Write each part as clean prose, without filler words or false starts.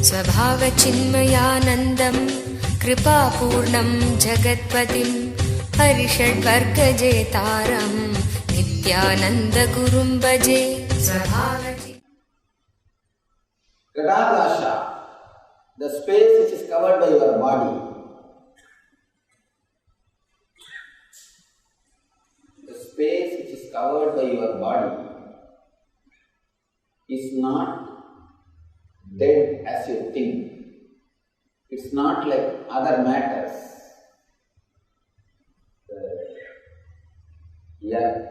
स्वभावचिन्मयानन्दं कृपापूर्णं जगत्पतिं हरिषड्वर्गजेतारं नित्यानन्दगुरुं भजे. Gadakasha, the space which is covered by your body. The space which is covered by your body is not dead as you think. It's not like other matters. The earth,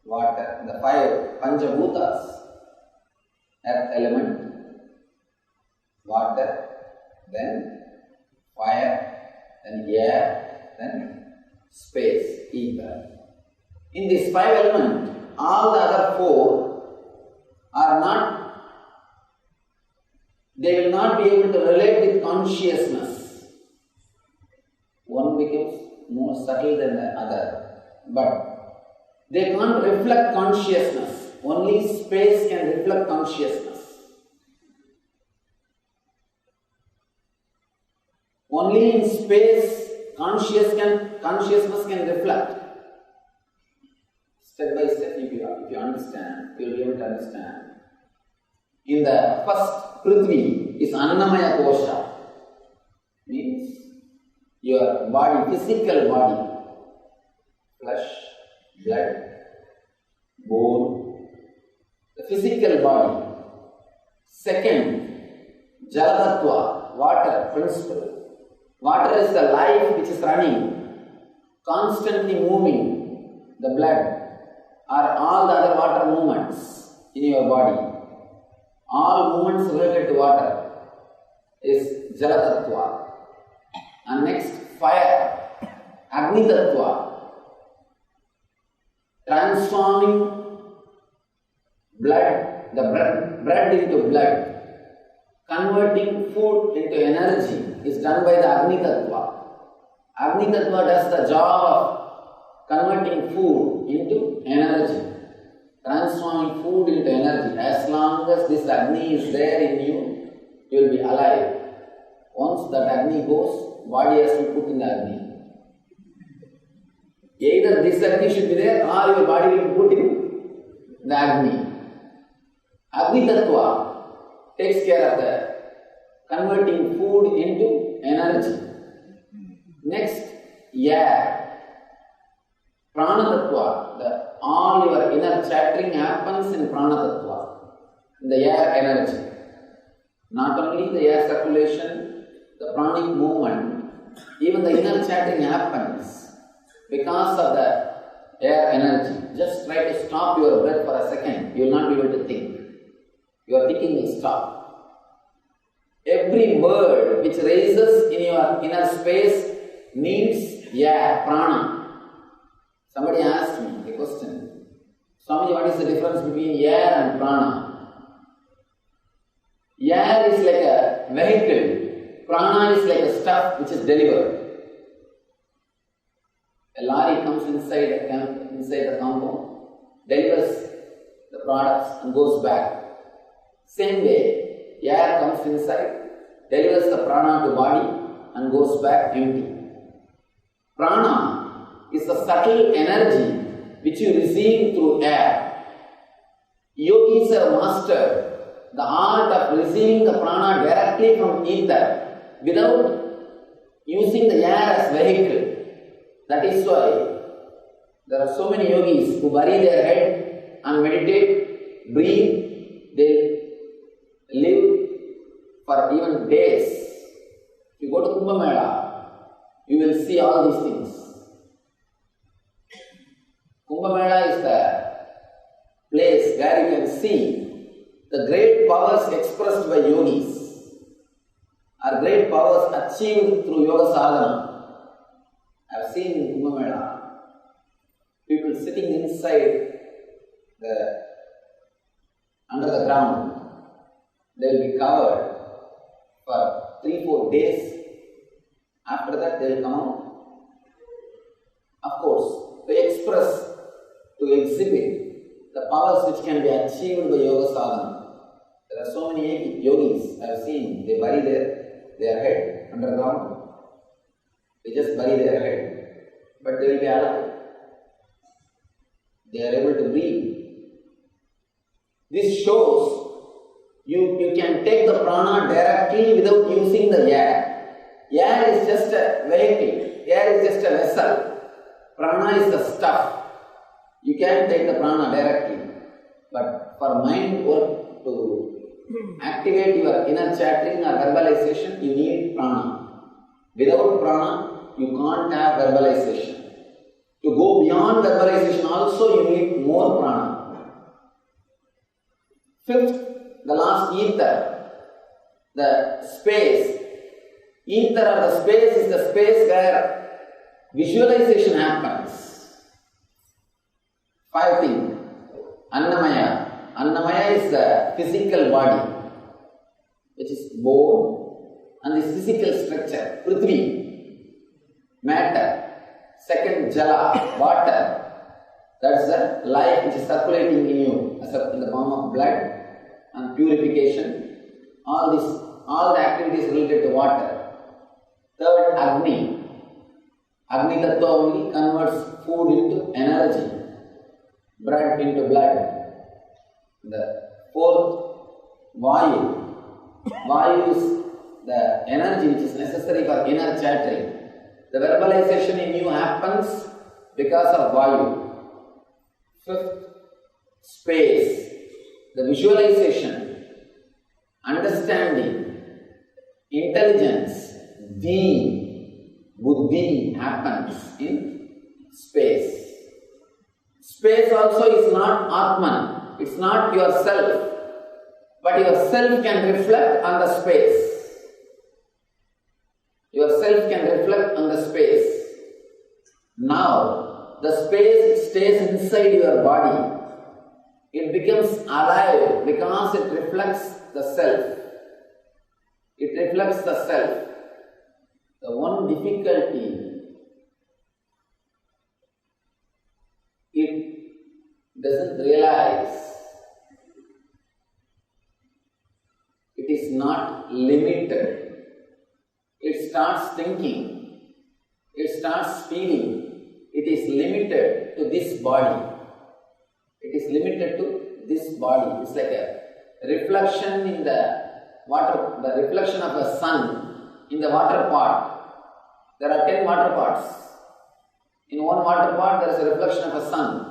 water, the five Panchabhutas, earth element, water, then fire, then air, then space, ether. In this five elements, all the other four are not, they will not be able to relate with consciousness. One becomes more subtle than the other, but they can't reflect consciousness. Only space can reflect consciousness. Only in space consciousness can reflect. Step by step, if you understand, you will be able to understand. In the first Prithvi is Annamaya Kosha, means your body, physical body, flesh, blood, bone, the physical body. Second, Jalatattva, water, principle. Water is the life which is running, constantly moving. The blood or all the other water movements in your body. All movements related to water is Jalatattva. And next, fire, Agnitattva. Transforming blood, the bread into blood. Converting food into energy is done by the Agni Tattva. Agni Tattva does the job of converting food into energy, transforming food into energy. As long as this Agni is there in you, you will be alive. Once that Agni goes, body has to be put in the Agni. Either this Agni should be there or your body will be put in the Agni. Agni Tattva takes care of the converting food into energy. Next, air, Prana Tattva. All your inner chattering happens in Prana Tattva, in the air energy. Not only the air circulation, the pranic movement, even the inner chattering happens because of the air energy. Just try to stop your breath for a second, you will not be able to think. Your thinking will stop. Every word which raises in your inner space needs air, prana. Somebody asked me a question. Swamiji, what is the difference between air and prana? Air is like a vehicle. Prana is like a stuff which is delivered. A lorry comes inside the compound, delivers the products and goes back. Same way, air comes inside, delivers the prana to body and goes back empty. Prana is the subtle energy which you receive through air. Yogis have mastered the art of receiving the prana directly from ether without using the air as vehicle. That is why there are so many yogis who bury their head and meditate, breathe, they live for even days. If you go to Kumbh Mela, you will see all these things. Kumbh Mela is the place where you can see the great powers expressed by yogis or great powers achieved through yoga sadhana. I have seen in Kumbh Mela people sitting inside under the ground. They will be covered for 3-4 days. After that they will come out. Of course, to express, to exhibit the powers which can be achieved by yoga sadhana. There There are so many yogis I have seen, they bury their head underground. They just bury their head, but they will be alive. They are able to breathe. This shows you can take the prana directly without using the air. Air is just a vehicle, air is just a vessel. Prana is the stuff. You can take the prana directly. But for mind work to activate your inner chattering or verbalization, you need prana. Without prana, you can't have verbalization. To go beyond verbalization also, you need more prana. Fifth, the last ether, the space. Ether or the space is the space where visualization happens. 5 things. Annamaya. Annamaya is the physical body, which is bone, and the physical structure, Prithvi, matter. Second, Jala, water. That's the life which is circulating in you, in the form of blood and purification. All the activities related to water. Third, Agni. Agni Tattva only converts food into energy, bread into blood. The fourth, Vayu. Vayu is the energy which is necessary for inner chattering. The verbalization in you happens because of Vayu. Fifth, space. The visualization, understanding, intelligence, buddhi happens in space. Space also is not Atman. It's not yourself, but yourself can reflect on the space. Yourself can reflect on the space. Now, the space stays inside your body. It becomes alive because it reflects the self. It reflects the self. The one difficulty, it doesn't realize it is not limited. It starts thinking, it starts feeling, it is limited to this body. It is limited to this body. It's like a reflection in the water, the reflection of the sun in the water pot. There are 10 water pots. In one water pot there is a reflection of a sun.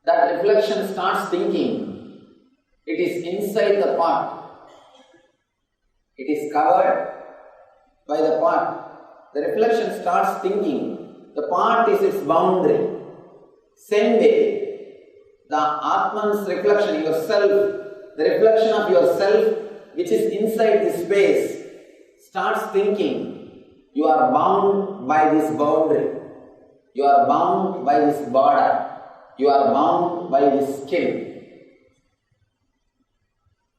That reflection starts thinking. It is inside the pot. It is covered by the pot. The reflection starts thinking. The pot is its boundary. Same way, the Atman's reflection, yourself, the reflection of yourself which is inside this space starts thinking. You are bound by this boundary. You are bound by this border. You are bound by this skin.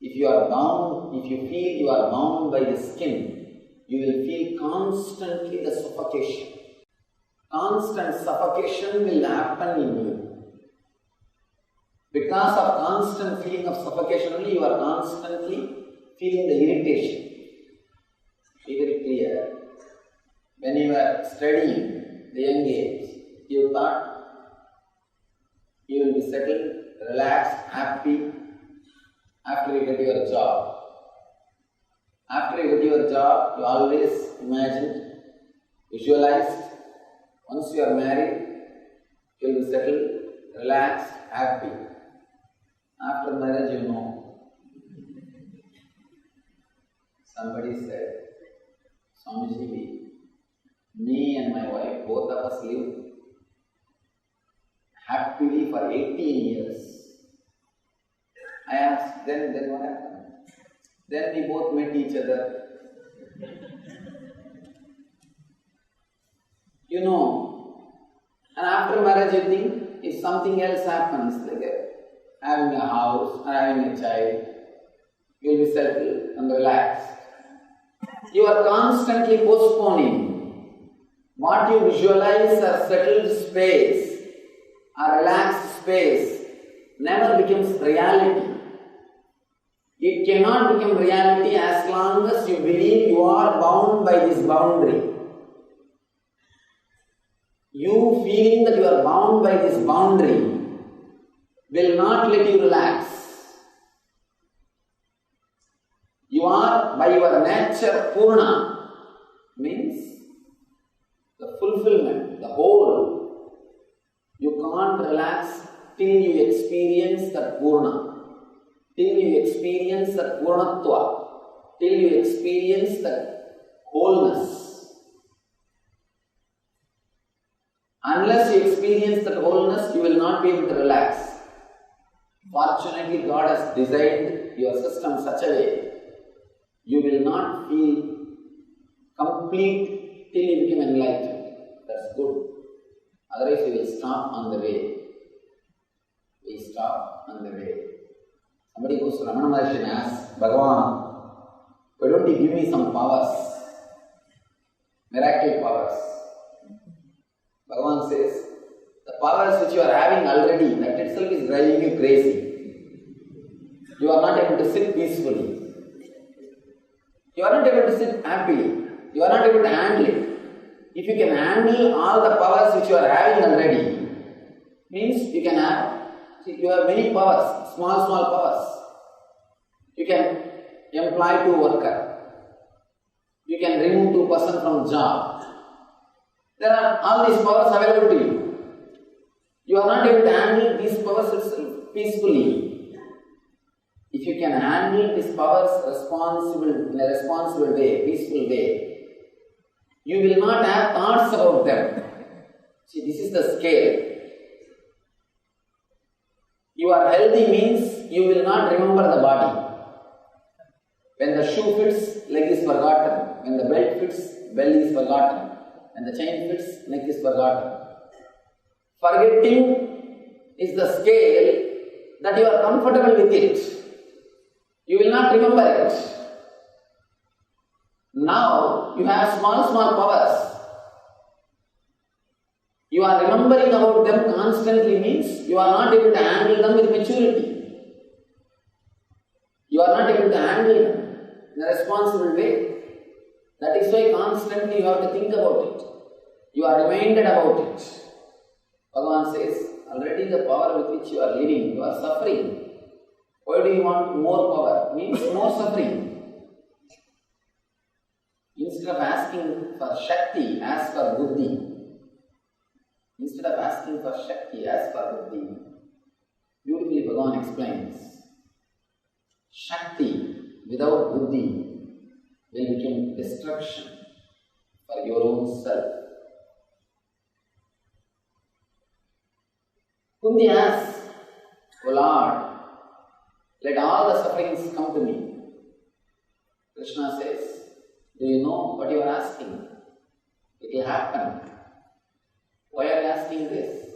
If you are bound, if you feel you are bound by the skin, you will feel constantly the suffocation. Constant suffocation will happen in you. Because of constant feeling of suffocation only, you are constantly feeling the irritation. Be very clear. When you were studying the young age, you thought you will be settled, relaxed, happy after you get your job. After you get your job, you always imagined, visualized, once you are married, you will be settled, relaxed, happy. After marriage, you know. Somebody said, Swamiji, me and my wife, both of us lived happily for 18 years. I asked, then what happened? Then we both met each other. You know, and after marriage you think, if something else happens, like having a house or having a child, you will be settled and relaxed. You are constantly postponing. What you visualize as settled space, a relaxed space, never becomes reality. It cannot become reality as long as you believe you are bound by this boundary. You feeling that you are bound by this boundary will not let you relax. You are by your nature Purna, means the fulfillment, the whole. You can't relax till you experience that Purna, till you experience that Purnatva, till you experience that wholeness. Unless you experience that wholeness, you will not be able to relax. Fortunately, God has designed your system such a way you will not feel complete till you become enlightened. That's good. Otherwise, you will stop on the way. We stop on the way. Somebody goes to Ramana Maharshi and asks, Bhagavan, why don't you give me some powers? Miracle powers. Bhagavan says, the powers which you are having already, that itself is driving you crazy. You are not able to sit peacefully. You are not able to sit happily. You are not able to handle it. If you can handle all the powers which you are having already, means you can have, you have many powers, small powers. You can employ 2 workers. You can remove 2 persons from job. There are all these powers available to you. You are not able to handle these powers itself peacefully. If you can handle these powers in a responsible way, peaceful way, you will not have thoughts about them. See, this is the scale. You are healthy means you will not remember the body. When the shoe fits, leg is forgotten. When the belt fits, belly is forgotten. When the chain fits, neck is forgotten. Forgetting is the scale that you are comfortable with it. You will not remember it. Now you have small powers. You are remembering about them constantly means you are not able to handle them with maturity. You are not able to handle them in a responsible way. That is why constantly you have to think about it. You are reminded about it. Bhagavan says, already the power with which you are living, you are suffering. Why do you want more power? Means more suffering. Instead of asking for Shakti, ask for Buddhi. Instead of asking for Shakti, ask for Buddhi. Beautifully Bhagavan explains, Shakti without Buddhi will become destruction for your own self. Kundi asks, O Lord, let all the sufferings come to me. Krishna says, do you know what you are asking? It will happen. Why are you asking this?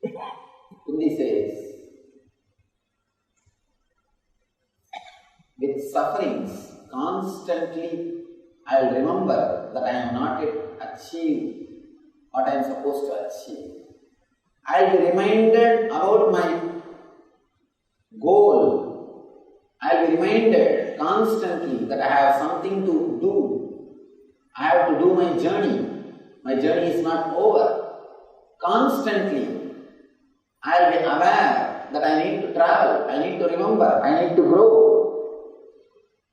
Kundi says, with sufferings, constantly I will remember that I have not yet achieved what I am supposed to achieve. I will be reminded about my goal. I will be reminded constantly that I have something to do. I have to do my journey. My journey is not over. Constantly, I will be aware that I need to travel, I need to remember, I need to grow.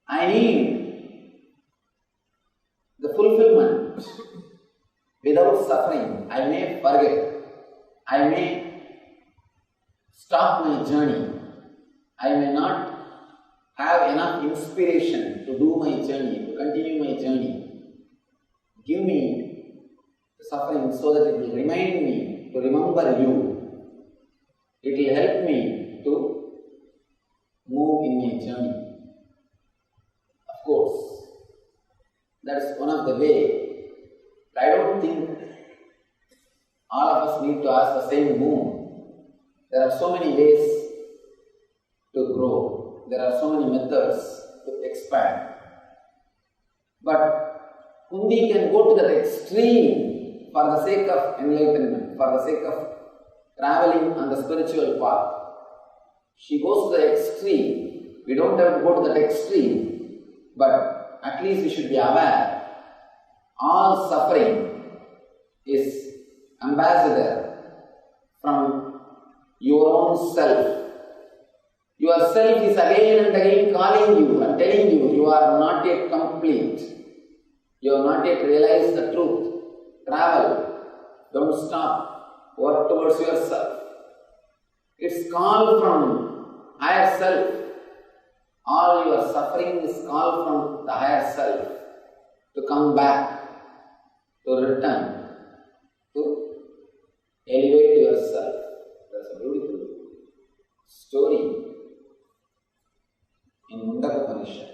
I need the fulfillment. Without suffering, I may forget. I may stop my journey. I may not have enough inspiration to do my journey, to continue my journey. Give me the suffering so that it will remind me to remember you. It will help me to move in my journey. Of course, that is one of the ways. I don't think all of us need to ask the same boon. There are so many ways to grow. There are so many methods to expand. But Kundi can go to that extreme for the sake of enlightenment, for the sake of traveling on the spiritual path. She goes to the extreme We don't have to go to that extreme, but at least we should be aware. All suffering is ambassador from your own self. Your self is again and again calling you and telling you, you are not yet complete. You have not yet realized the truth. Travel. Don't stop. Work towards yourself. It's call from higher self. All your suffering is call from the higher self to come back, to return, to elevate yourself. That's a beautiful story in Mundaka Upanishad.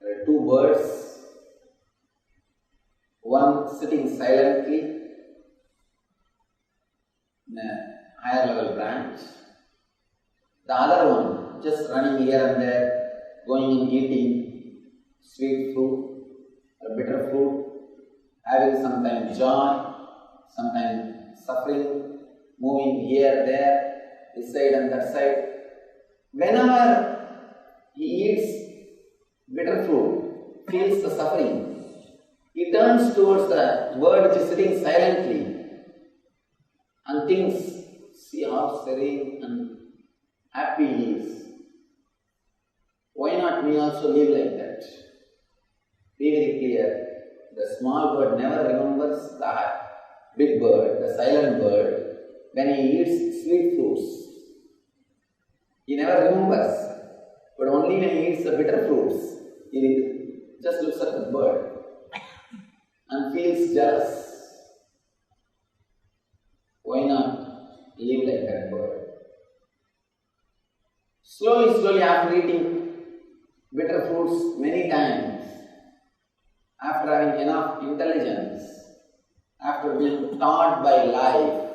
There are two birds, one sitting silently in a higher level branch, the other one just running here and there, going and eating sweet fruit or bitter fruit, having sometimes joy, sometimes suffering, moving here, there, this side and that side. Whenever he eats bitter fruit, feels the suffering, he turns towards the bird which is sitting silently and thinks, see how serene and happy he is. Why not me also live like that? Be very clear. The small bird never remembers the big bird, the silent bird, when he eats sweet fruits. He never remembers, but only when he eats the bitter fruits, he just looks at the bird and feels jealous. Why not live like that bird? Slowly, after eating bitter fruits many times, after having enough intelligence, after being taught by life,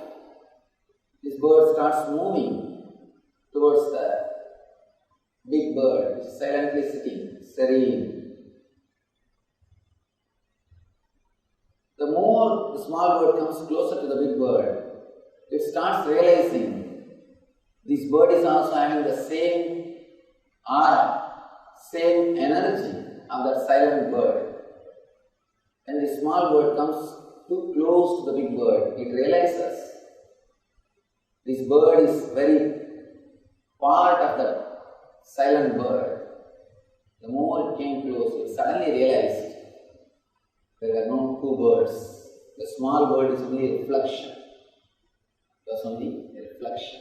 this bird starts moving towards the big bird, silently sitting, serene. The more the small bird comes closer to the big bird, it starts realizing this bird is also having the same aura, same energy of that silent bird. When the small bird comes too close to the big bird, it realizes this bird is very part of the silent bird. The more it came close, it suddenly realized there are no two birds. The small bird is only a reflection. It was only a reflection.